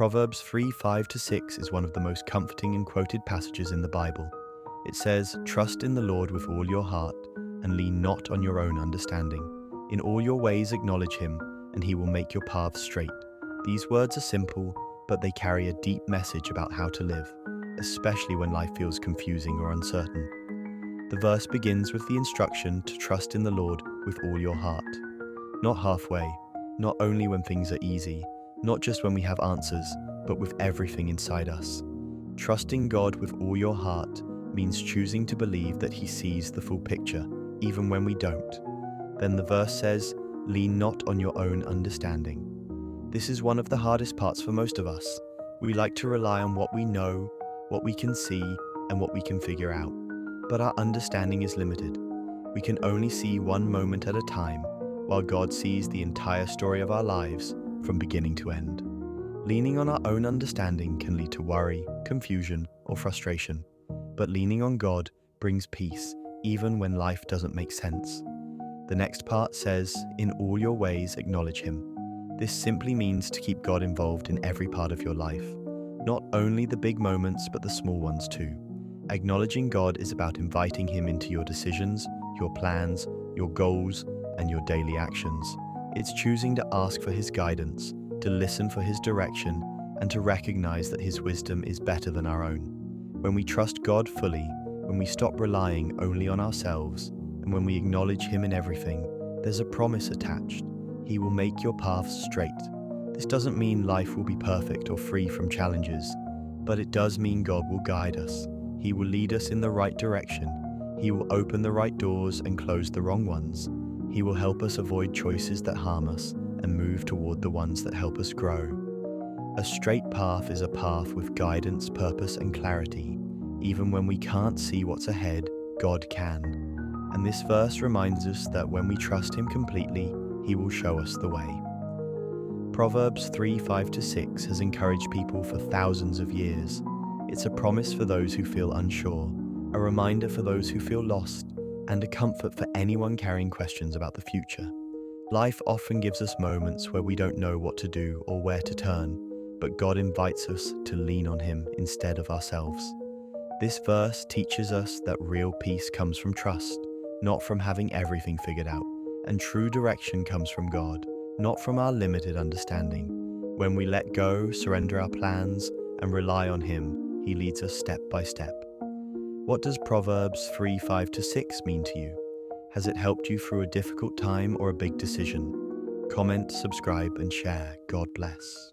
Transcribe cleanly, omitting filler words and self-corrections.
Proverbs 3:5-6 is one of the most comforting and quoted passages in the Bible. It says, "Trust in the Lord with all your heart, and lean not on your own understanding. In all your ways acknowledge him, and he will make your paths straight." These words are simple, but they carry a deep message about how to live, especially when life feels confusing or uncertain. The verse begins with the instruction to trust in the Lord with all your heart. Not halfway, not only when things are easy, not just when we have answers, but with everything inside us. Trusting God with all your heart means choosing to believe that he sees the full picture, even when we don't. Then the verse says, "Lean not on your own understanding." This is one of the hardest parts for most of us. We like to rely on what we know, what we can see, and what we can figure out. But our understanding is limited. We can only see one moment at a time, while God sees the entire story of our lives from beginning to end. Leaning on our own understanding can lead to worry, confusion, or frustration. But leaning on God brings peace, even when life doesn't make sense. The next part says, "In all your ways acknowledge him." This simply means to keep God involved in every part of your life. Not only the big moments, but the small ones too. Acknowledging God is about inviting him into your decisions, your plans, your goals, and your daily actions. It's choosing to ask for his guidance, to listen for his direction, and to recognize that his wisdom is better than our own. When we trust God fully, when we stop relying only on ourselves, and when we acknowledge him in everything, there's a promise attached. He will make your paths straight. This doesn't mean life will be perfect or free from challenges, but it does mean God will guide us. He will lead us in the right direction. He will open the right doors and close the wrong ones. He will help us avoid choices that harm us and move toward the ones that help us grow. A straight path is a path with guidance, purpose, and clarity. Even when we can't see what's ahead, God can. And this verse reminds us that when we trust him completely, he will show us the way. Proverbs 3:5-6 has encouraged people for thousands of years. It's a promise for those who feel unsure, a reminder for those who feel lost, and a comfort for anyone carrying questions about the future. Life often gives us moments where we don't know what to do or where to turn, but God invites us to lean on him instead of ourselves. This verse teaches us that real peace comes from trust, not from having everything figured out, and true direction comes from God, not from our limited understanding. When we let go, surrender our plans, and rely on him, he leads us step by step. What does Proverbs 3:5-6 mean to you? Has it helped you through a difficult time or a big decision? Comment, subscribe, and share. God bless.